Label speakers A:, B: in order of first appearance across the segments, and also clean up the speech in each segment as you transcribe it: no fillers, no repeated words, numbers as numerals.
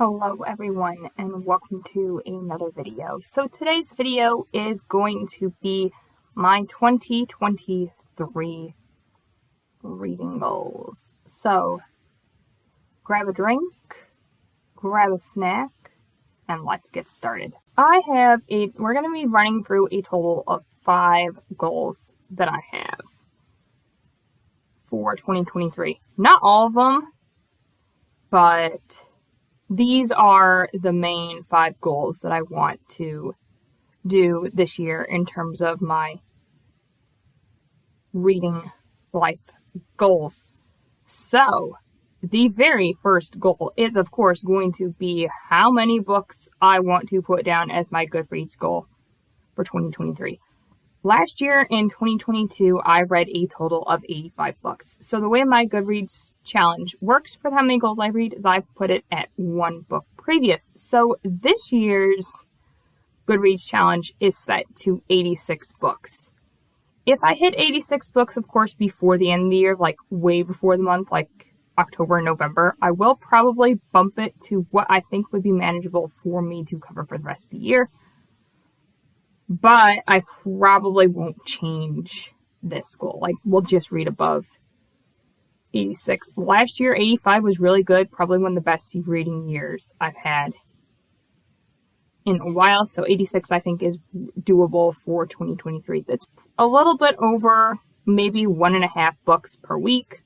A: Hello everyone and welcome to another video. So today's video is going to be my 2023 reading goals. So grab a drink, grab a snack, and let's get started. We're going to be running through a total of 5 goals that I have for 2023. Not all of them, but these are the main 5 goals that I want to do this year in terms of my reading life goals. So, the very first goal is, of course, going to be how many books I want to put down as my Goodreads goal for 2023. Last year, in 2022, I read a total of 85 books. So the way my Goodreads challenge works for how many goals I read is I put it at 1 book previous. So this year's Goodreads challenge is set to 86 books. If I hit 86 books, of course, before the end of the year, like way before the month, like October and November, I will probably bump it to what I think would be manageable for me to cover for the rest of the year. But I probably won't change this goal. Like, we'll just read above 86. Last year, 85 was really good. Probably one of the best reading years I've had in a while. So 86, I think, is doable for 2023. That's a little bit over maybe 1.5 books per week.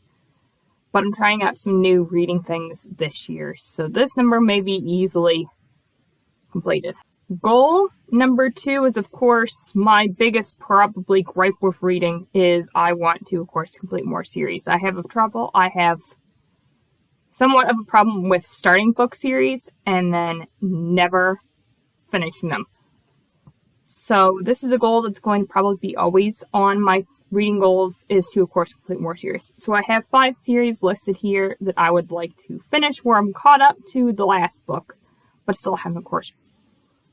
A: But I'm trying out some new reading things this year. So this number may be easily completed. Goal number 2 is, of course, my biggest probably gripe with reading is I want to, of course, complete more series. I have somewhat of a problem with starting book series and then never finishing them. So this is a goal that's going to probably be always on my reading goals, is to, of course, complete more series. So I have 5 series listed here that I would like to finish where I'm caught up to the last book, but still haven't, of course,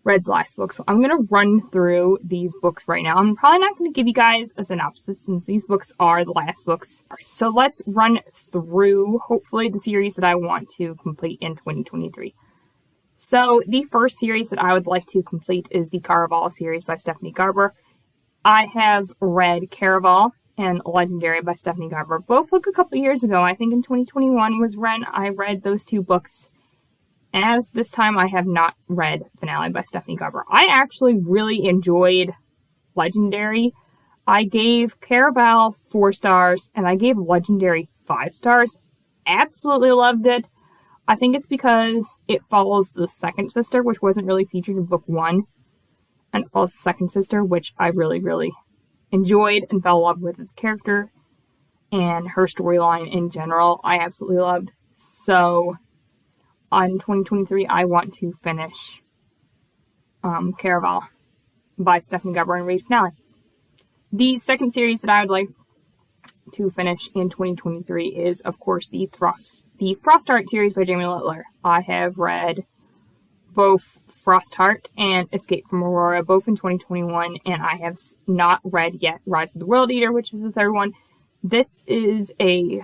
A: read the last book. So I'm going to run through these books right now. I'm probably not going to give you guys a synopsis since these books are the last books. So let's run through, hopefully, the series that I want to complete in 2023. So the first series that I would like to complete is the Caraval series by Stephanie Garber. I have read Caraval and Legendary by Stephanie Garber, both like a couple years ago. I think in 2021 was when I read those 2 books. And as this time, I have not read Finale by Stephanie Garber. I actually really enjoyed Legendary. I gave Caraval 4 stars, and I gave Legendary 5 stars. Absolutely loved it. I think it's because it follows the second sister, which wasn't really featured in book 1. And it follows the second sister, which I really, really enjoyed and fell in love with as a character. And her storyline in general, I absolutely loved. So on 2023, I want to finish Caraval by Stephanie Garber and read Finale. The second series that I would like to finish in 2023 is, of course, the Frostheart series by Jamie Littler. I have read both Frostheart and Escape from Aurora, both in 2021, and I have not read yet Rise of the World Eater, which is the third one. This is a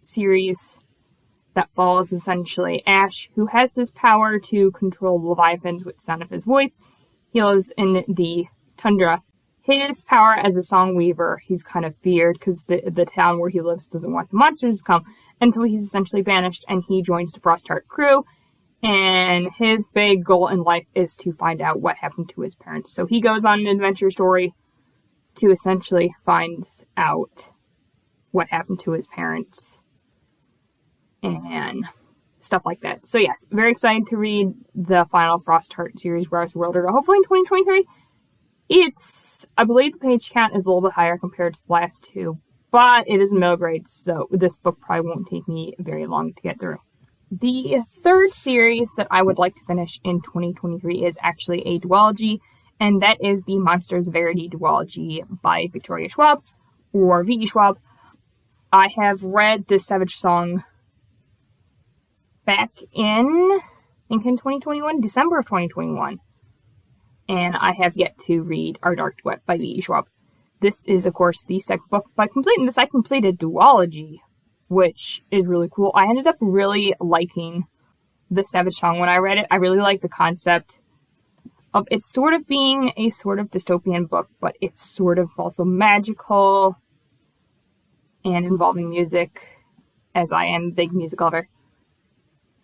A: series that follows essentially Ash, who has this power to control leviathans with the sound of his voice. He lives in the tundra. His power as a song weaver, he's kind of feared because the town where he lives doesn't want the monsters to come. And so he's essentially banished, and he joins the Frostheart crew. And his big goal in life is to find out what happened to his parents. So he goes on an adventure story to essentially find out what happened to his parents and stuff like that. So yes, very excited to read the final Frostheart series, Rise of the World Eater, hopefully in 2023. I believe the page count is a little bit higher compared to the last 2, but it is middle grade, so this book probably won't take me very long to get through. The third series that I would like to finish in 2023 is actually a duology, and that is the Monsters of Verity duology by Victoria Schwab, or V.E. Schwab. I have read The Savage Song back in, I think in 2021, December of 2021. And I have yet to read Our Dark Duet by V.E. Schwab. This is, of course, the second book. By completing this, I completed duology, which is really cool. I ended up really liking The Savage Tongue when I read it. I really like the concept of it sort of being a sort of dystopian book, but it's sort of also magical and involving music, as I am a big music lover.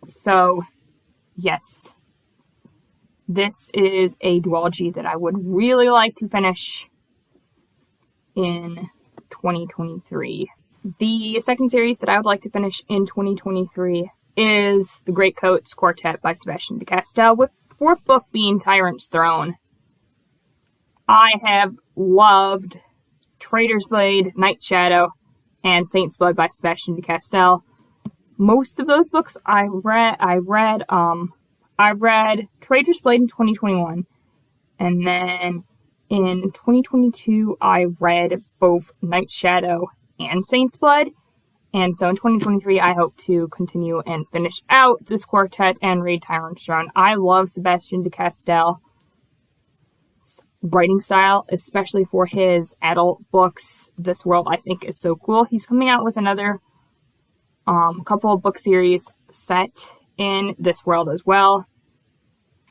A: So, yes, this is a duology that I would really like to finish in 2023. The second series that I would like to finish in 2023 is The Greatcoats Quartet by Sebastien de Castell, with the fourth book being Tyrant's Throne. I have loved Traitor's Blade, Night Shadow, and Saint's Blood by Sebastien de Castell. Most of those books I read Traitor's Blade in 2021, and then in 2022 I read both Night Shadow and Saint's Blood, and so in 2023 I hope to continue and finish out this quartet and read Tyrant's Throne. I love Sebastien de Castell's writing style, especially for his adult books. This world I think is so cool. He's coming out with another couple of book series set in this world as well,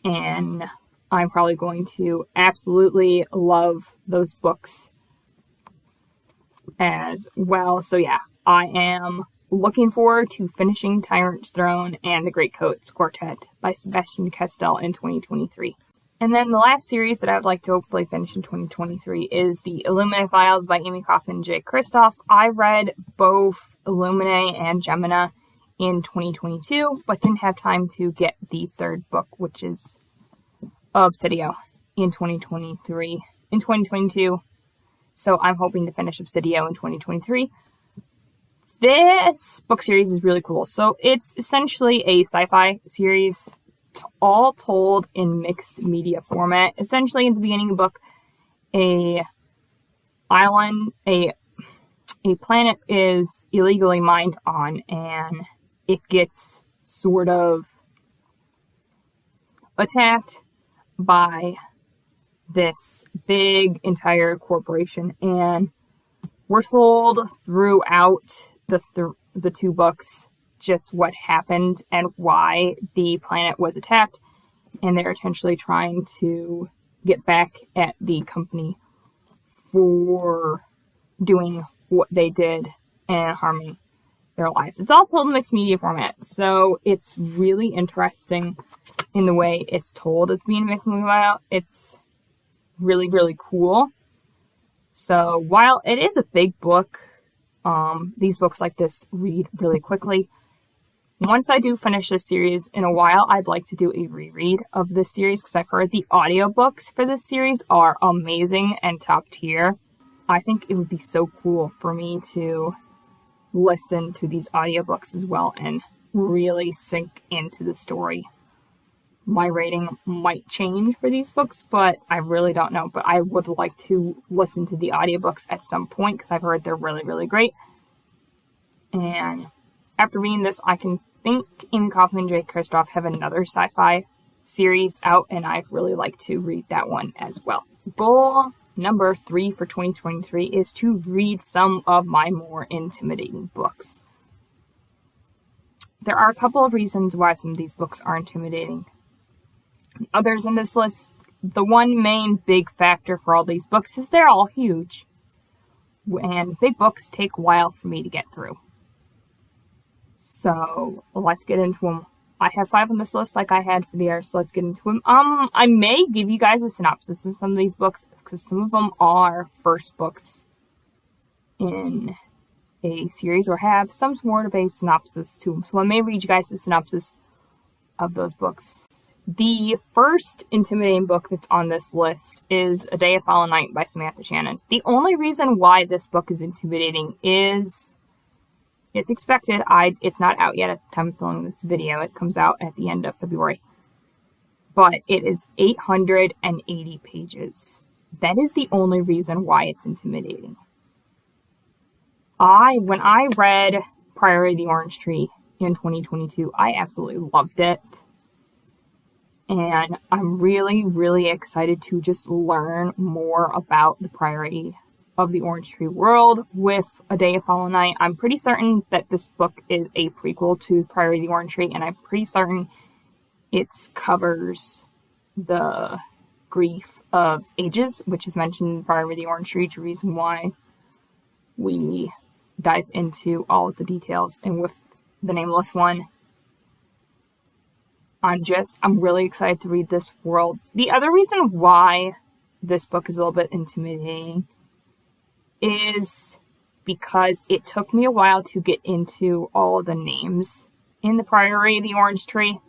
A: and I'm probably going to absolutely love those books as well. So yeah, I am looking forward to finishing Tyrant's Throne and The Greatcoats Quartet by Sebastien de Castell in 2023. And then the last series that I would like to hopefully finish in 2023 is the Illuminae Files by Amie Kaufman and Jay Kristoff. I read both Illuminae and Gemina in 2022, but didn't have time to get the third book, which is Obsidio, in 2022. So I'm hoping to finish Obsidio in 2023. This book series is really cool. So it's essentially a sci-fi series, all told in mixed media format. Essentially, at the beginning of the book, a planet is illegally mined on, and it gets sort of attacked by this big entire corporation, and we're told throughout the two books just what happened and why the planet was attacked, and they're essentially trying to get back at the company for doing what they did and harming their lives. It's all told in mixed media format, so it's really interesting in the way it's told as being a mixed media format. It's really, really cool. So while it is a big book, these books like this read really quickly. Once I do finish this series in a while, I'd like to do a reread of this series, because I've heard the audiobooks for this series are amazing and top tier. I think it would be so cool for me to listen to these audiobooks as well and really sink into the story. My rating might change for these books, but I really don't know. But I would like to listen to the audiobooks at some point, because I've heard they're really, really great. And after reading this, I can think Amie Kaufman and Jay Kristoff have another sci-fi series out, and I'd really like to read that one as well. Goal number 3 for 2023 is to read some of my more intimidating books. There are a couple of reasons why some of these books are intimidating. Others in this list, the one main big factor for all these books is they're all huge. And big books take a while for me to get through. So let's get into them. I have 5 on this list like I had for the others, so let's get into them. I may give you guys a synopsis of some of these books, because some of them are first books in a series, or have some sort of a synopsis to them. So I may read you guys the synopsis of those books. The first intimidating book that's on this list is A Day of Fallen Night by Samantha Shannon. The only reason why this book is intimidating is it's expected. It's not out yet at the time of filming this video. It comes out at the end of February. But it is 880 pages. That is the only reason why it's intimidating. When I read Priory of the Orange Tree in 2022, I absolutely loved it. And I'm really, really excited to just learn more about the Priory of the Orange Tree world with A Day of Fallen Night. I'm pretty certain that this book is a prequel to Priory of the Orange Tree, and I'm pretty certain It covers the grief of ages, which is mentioned in Fire with the Orange Tree, the reason why we dive into all of the details. And with the Nameless One, I'm really excited to read this world. The other reason why this book is a little bit intimidating is because it took me a while to get into all of the names in the Priory of the Orange Tree.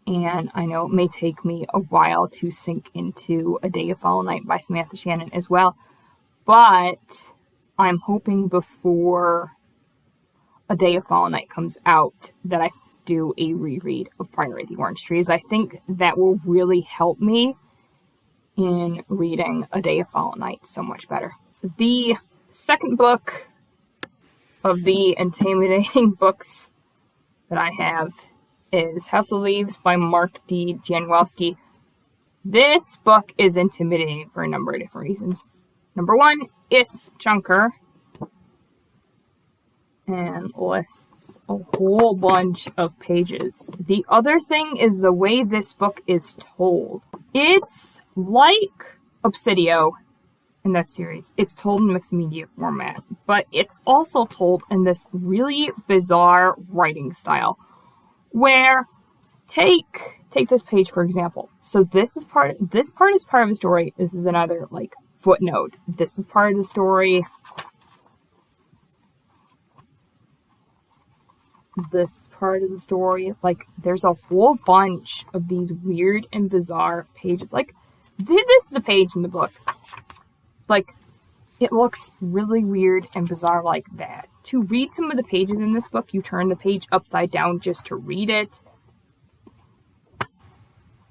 A: And I know it may take me a while to sink into A Day of Foul Night by Samantha Shannon as well. But I'm hoping before A Day of Foul Night comes out that I do a reread of Priory of the Orange Trees. I think that will really help me in reading A Day of Foul Night so much better. The second book of the intimidating books that I have is House of Leaves by Mark D. Jankowski. This book is intimidating for a number of different reasons. Number one, it's chunker and lists a whole bunch of pages. The other thing is the way this book is told. It's like Obsidio in that series. It's told in mixed media format, but it's also told in this really bizarre writing style where take this page for example. So this part is part of the story. This is another footnote. This is part of the story. This part of the story. There's a whole bunch of these weird and bizarre pages. This is a page in the book. It looks really weird and bizarre like that. To read some of the pages in this book, you turn the page upside down just to read it.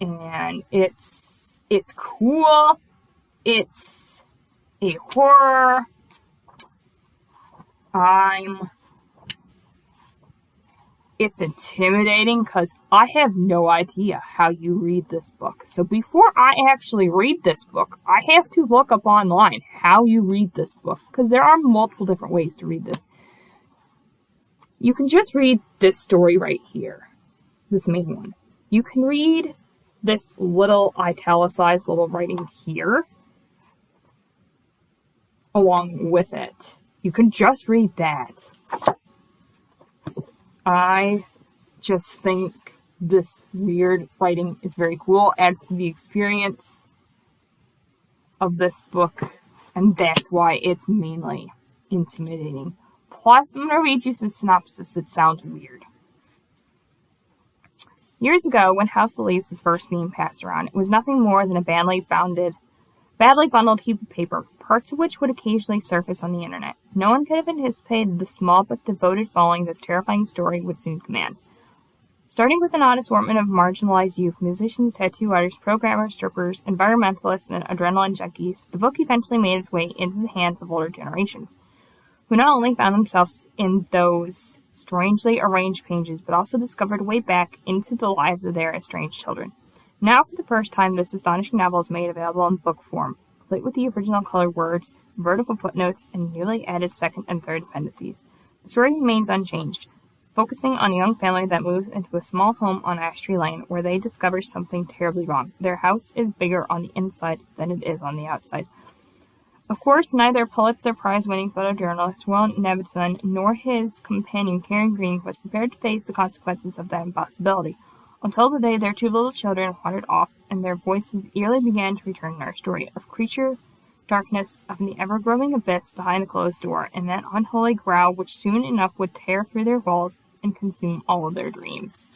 A: And it's cool. It's a horror. It's intimidating because I have no idea how you read this book. So before I actually read this book, I have to look up online how you read this book, because there are multiple different ways to read this. You can just read this story right here, this main one. You can read this little italicized little writing here along with it. You can just read that. I just think this weird writing is very cool, adds to the experience of this book, and that's why it's mainly intimidating. Plus, I'm going to read you the synopsis. It sounds weird. Years ago, when House of Leaves was first being passed around, it was nothing more than a badly bundled heap of paper, parts of which would occasionally surface on the internet. No one could have anticipated the small but devoted following this terrifying story would soon command. Starting with an odd assortment of marginalized youth, musicians, tattoo artists, programmers, strippers, environmentalists, and adrenaline junkies, the book eventually made its way into the hands of older generations, who not only found themselves in those strangely arranged pages, but also discovered a way back into the lives of their estranged children. Now, for the first time, this astonishing novel is made available in book form, complete with the original colored words, vertical footnotes, and newly added second and third appendices. The story remains unchanged, focusing on a young family that moves into a small home on Ash Tree Lane, where they discover something terribly wrong. Their house is bigger on the inside than it is on the outside. Of course, neither Pulitzer Prize-winning photojournalist Will Nevinson nor his companion Karen Green was prepared to face the consequences of that impossibility, until the day their two little children wandered off and their voices eerily began to return in our story of creature, darkness, of the ever-growing abyss behind the closed door, and that unholy growl which soon enough would tear through their walls and consume all of their dreams.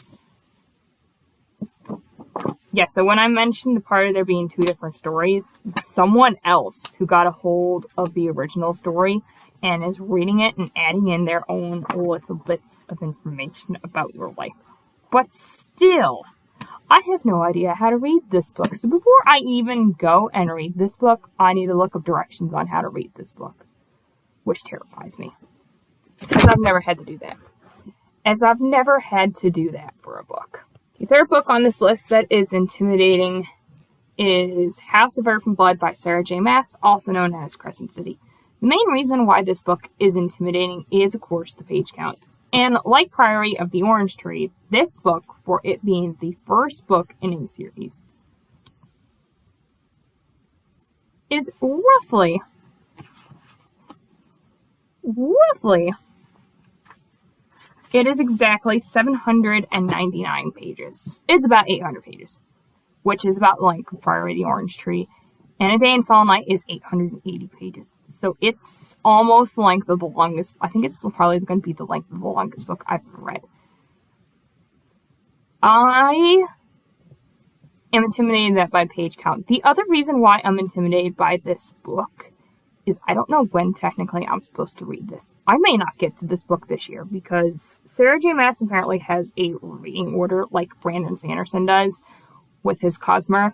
A: Yeah, so when I mentioned the part of there being two different stories, someone else who got a hold of the original story and is reading it and adding in their own little bits of information about your life. But still, I have no idea how to read this book. So before I even go and read this book, I need to look up directions on how to read this book, which terrifies me, as I've never had to do that. For a book. The third book on this list that is intimidating is House of Earth and Blood by Sarah J. Maas, also known as Crescent City. The main reason why this book is intimidating is, of course, the page count. And like Priory of the Orange Tree, this book, for it being the first book in a series, is roughly, it is exactly 799 pages. It's about 800 pages, which is about the length of Priory of the Orange Tree. And A Day in Fall Night is 880 pages. So it's almost the length of the longest. I think it's probably going to be the length of the longest book I've ever read. I am intimidated by page count. The other reason why I'm intimidated by this book is I don't know when technically I'm supposed to read this. I may not get to this book this year because Sarah J. Maas apparently has a reading order like Brandon Sanderson does with his Cosmere.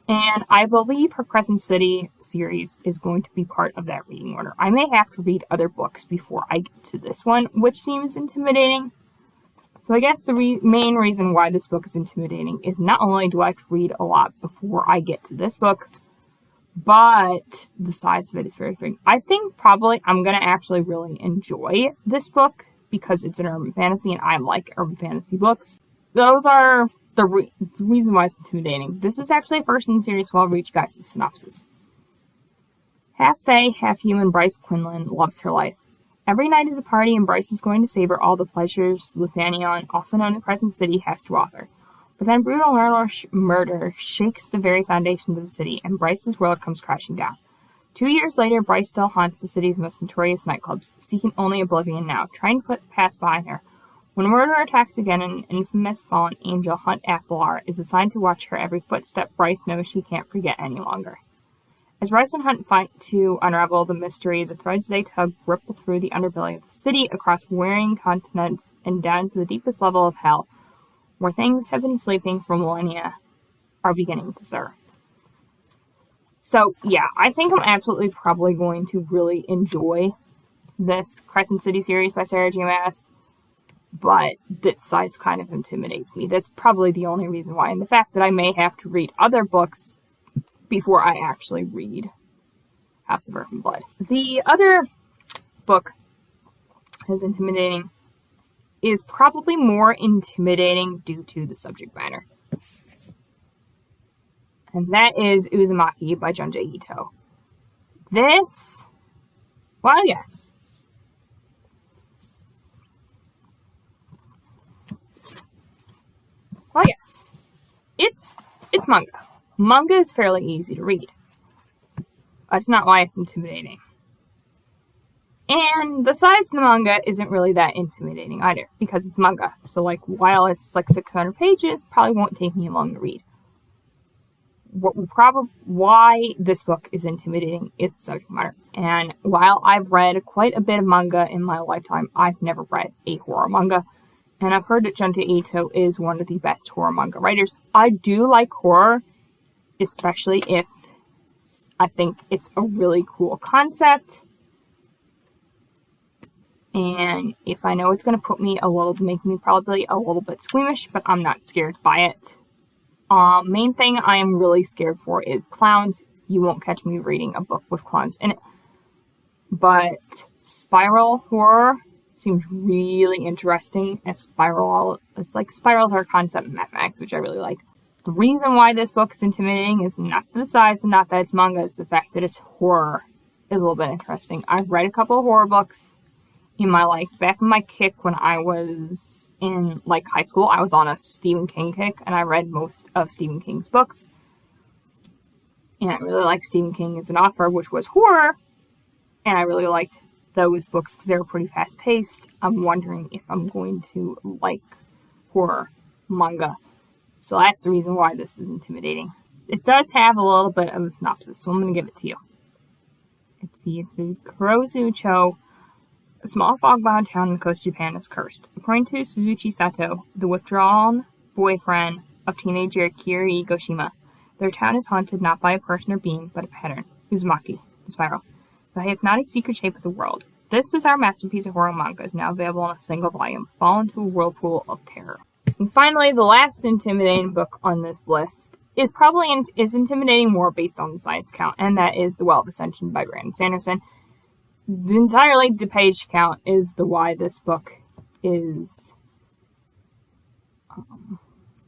A: And I believe her Crescent City series is going to be part of that reading order. I may have to read other books before I get to this one, which seems intimidating. So I guess the main reason why this book is intimidating is not only do I have to read a lot before I get to this book, but the size of it is very big. I think probably I'm going to actually really enjoy this book because it's an urban fantasy and I like urban fantasy books. Those are the reason why it's intimidating. This is actually a first in the series, so I'll read you guys the synopsis. Half fae, half human Bryce Quinlan loves her life. Every night is a party and Bryce is going to savor all the pleasures Luthanion, also known as Crescent City, has to offer. But then brutal murder shakes the very foundations of the city and Bryce's world comes crashing down. 2 years later, Bryce still haunts the city's most notorious nightclubs, seeking only oblivion now, trying to put the past behind her. When murder attacks again, an infamous fallen angel, Hunt Aquilar, is assigned to watch her every footstep. Bryce knows she can't forget any longer. As Bryce and Hunt fight to unravel the mystery, the threads they tug ripple through the underbelly of the city, across wearing continents, and down to the deepest level of hell, where things have been sleeping for millennia are beginning to stir. So, yeah, I think I'm absolutely probably going to really enjoy this Crescent City series by Sarah J. Maas. But that size kind of intimidates me. That's probably the only reason why. And the fact that I may have to read other books before I actually read House of Earth and Blood. The other book that's intimidating is probably more intimidating due to the subject matter. And that is Uzumaki by Junji Ito. This, well, yes. Well, yes, it's manga. Manga is fairly easy to read. That's not why it's intimidating. And the size of the manga isn't really that intimidating either, because it's manga. So, like, while it's like 600 pages, probably won't take me long to read. Why this book is intimidating is the subject matter. And while I've read quite a bit of manga in my lifetime, I've never read a horror manga. And I've heard that Junji Ito is one of the best horror manga writers. I do like horror, especially if I think it's a really cool concept. And if I know it's going to make me probably a little bit squeamish, but I'm not scared by it. Main thing I am really scared for is clowns. You won't catch me reading a book with clowns in it. But spiral horror seems really interesting. And spirals are a concept in mathematics, which I really like. The reason why this book is intimidating is not the size and not that it's manga, it's the fact that it's horror is a little bit interesting. I've read a couple of horror books in my life. Back in my kick when I was in high school, I was on a Stephen King kick and I read most of Stephen King's books. And I really liked Stephen King as an author, which was horror. And I really liked those books because they were pretty fast-paced. I'm wondering if I'm going to like horror manga. So that's the reason why this is intimidating. It does have a little bit of a synopsis, so I'm going to give it to you. It's Kurozu-cho. A small fog-bound town in the coast of Japan is cursed. According to Suzuki Sato, the withdrawn boyfriend of teenager Kiri Goshima, their town is haunted not by a person or being, but a pattern, Uzumaki, the spiral, the hypnotic secret shape of the world. This bizarre masterpiece of horror manga is now available in a single volume. Fall into a whirlpool of terror. And finally, the last intimidating book on this list is intimidating more based on the science count, and that is The Well of Ascension by Brandon Sanderson. entirely the page count is the why this book is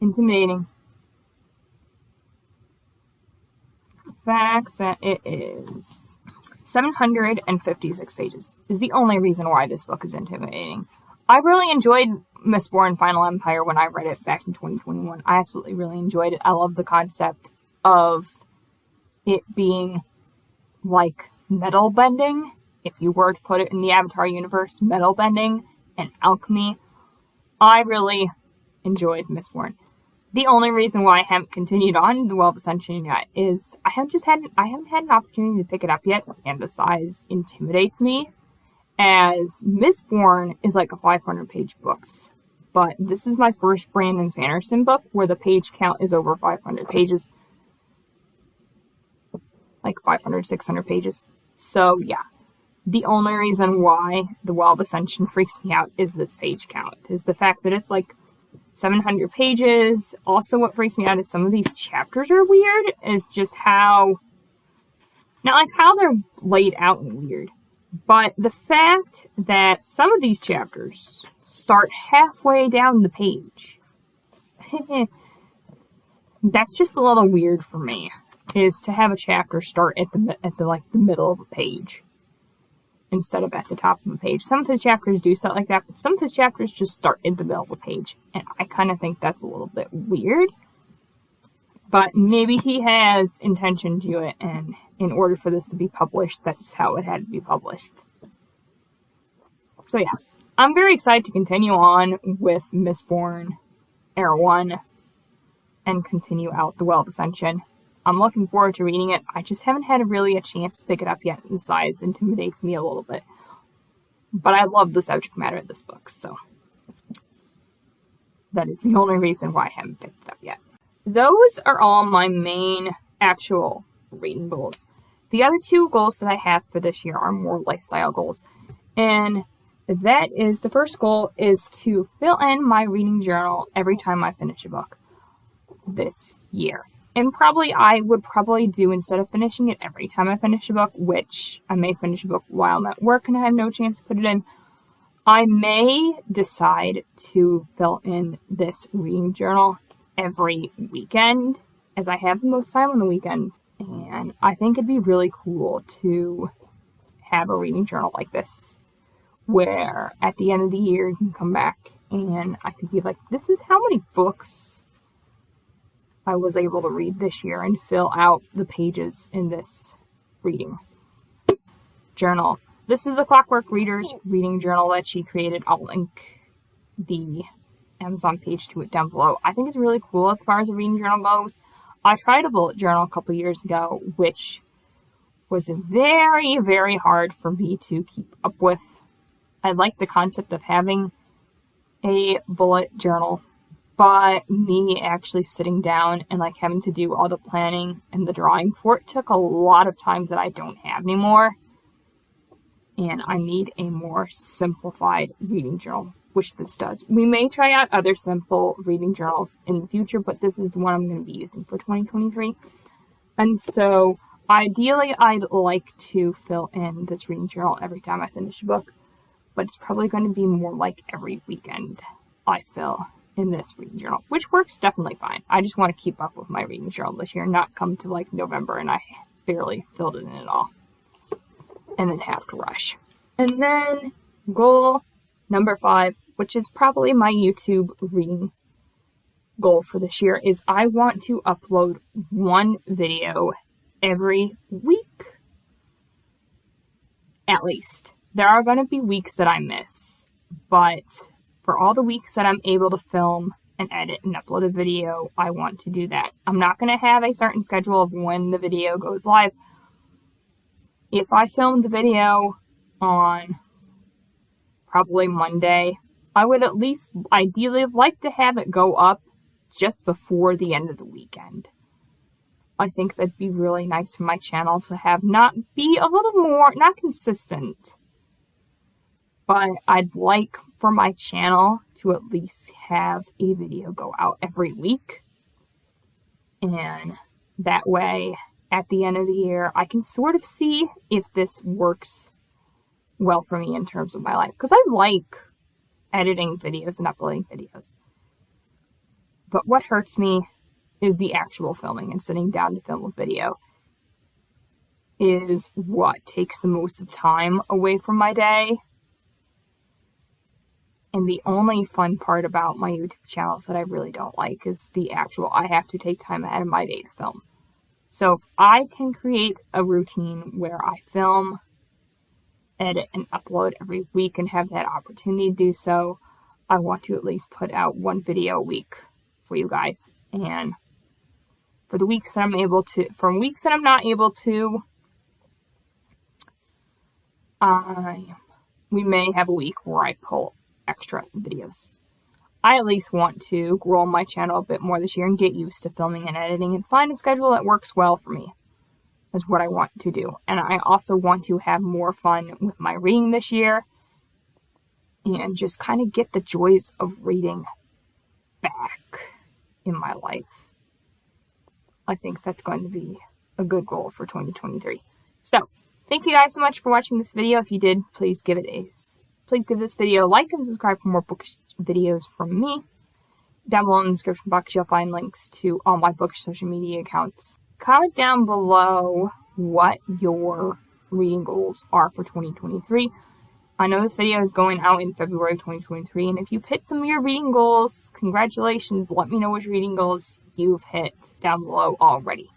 A: intimidating. The fact that it is 756 pages is the only reason why this book is intimidating. I really enjoyed Mistborn Final Empire when I read it back in 2021. I absolutely really enjoyed it. I love the concept of it being like metal bending. If you were to put it in the Avatar universe, metal bending and alchemy. I really enjoyed Mistborn. The only reason why I haven't continued on The Well of Ascension yet is I haven't had an opportunity to pick it up yet, and the size intimidates me, as Mistborn is like a 500-page book. But this is my first Brandon Sanderson book where the page count is over 500 pages. Like 500, 600 pages. So, yeah. The only reason why The Well of Ascension freaks me out is this page count. Is the fact that it's like 700 pages. Also, what freaks me out is some of these chapters are weird. Is just how... Not like how they're laid out and weird. But the fact that some of these chapters start halfway down the page. That's just a little weird for me. Is to have a chapter start at the middle of a page instead of at the top of a page. Some of his chapters do stuff like that, but some of his chapters just start in the middle of a page, and I kind of think that's a little bit weird. But maybe he has intention to it, and in order for this to be published, that's how it had to be published. So yeah, I'm very excited to continue on with Mistborn Era 1 and continue out The Well of Ascension. I'm looking forward to reading it. I just haven't had really a chance to pick it up yet, and the size intimidates me a little bit. But I love the subject matter of this book, so that is the only reason why I haven't picked it up yet. Those are all my main actual reading goals. The other two goals that I have for this year are more lifestyle goals. And that is, the first goal is to fill in my reading journal every time I finish a book this year. And I would probably do, instead of finishing it every time I finish a book, which I may finish a book while I'm at work and I have no chance to put it in, I may decide to fill in this reading journal every weekend, as I have the most time on the weekend. And I think it'd be really cool to have a reading journal like this, where at the end of the year you can come back and I could be like, this is how many books I was able to read this year, and fill out the pages in this reading journal. This is the Clockwork Reader's reading journal that she created. I'll link the Amazon page to it down below. I think it's really cool as far as a reading journal goes. I tried a bullet journal a couple years ago, which was very, very hard for me to keep up with. I like the concept of having a bullet journal, but me actually sitting down and like having to do all the planning and the drawing for it took a lot of time that I don't have anymore. And I need a more simplified reading journal, which this does. We may try out other simple reading journals in the future, but this is the one I'm going to be using for 2023. And so ideally, I'd like to fill in this reading journal every time I finish a book, but it's probably going to be more like every weekend I fill in this reading journal, which works definitely fine. I just want to keep up with my reading journal this year, not come to like November and I barely filled it in at all, and then have to rush. And then goal number 5, which is probably my YouTube reading goal for this year, is I want to upload one video every week, at least. There are going to be weeks that I miss, but for all the weeks that I'm able to film and edit and upload a video, I want to do that. I'm not going to have a certain schedule of when the video goes live. If I filmed the video on probably Monday, I would at least ideally like to have it go up just before the end of the weekend. I think that'd be really nice for my channel to have not be a little more, not consistent, but I'd like for my channel to at least have a video go out every week. And that way, at the end of the year, I can sort of see if this works well for me in terms of my life. Because I like editing videos and uploading videos. But what hurts me is the actual filming and sitting down to film a video is what takes the most of time away from my day. And the only fun part about my YouTube channel that I really don't like is the actual, I have to take time out of my day to film. So if I can create a routine where I film, edit, and upload every week and have that opportunity to do so, I want to at least put out one video a week for you guys. And for the weeks that I'm able to, for weeks that I'm not able to, we may have a week where I pull extra videos. I at least want to grow my channel a bit more this year and get used to filming and editing and find a schedule that works well for me. Is what I want to do. And I also want to have more fun with my reading this year and just kind of get the joys of reading back in my life. I think that's going to be a good goal for 2023. So, thank you guys so much for watching this video. If you did, please give this video a like and subscribe for more book videos from me. Down below in the description box, you'll find links to all my book social media accounts. Comment down below what your reading goals are for 2023. I know this video is going out in February of 2023, and if you've hit some of your reading goals, congratulations. Let me know which reading goals you've hit down below already.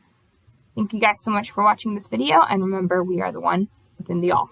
A: Thank you guys so much for watching this video, and remember, we are the one within the all.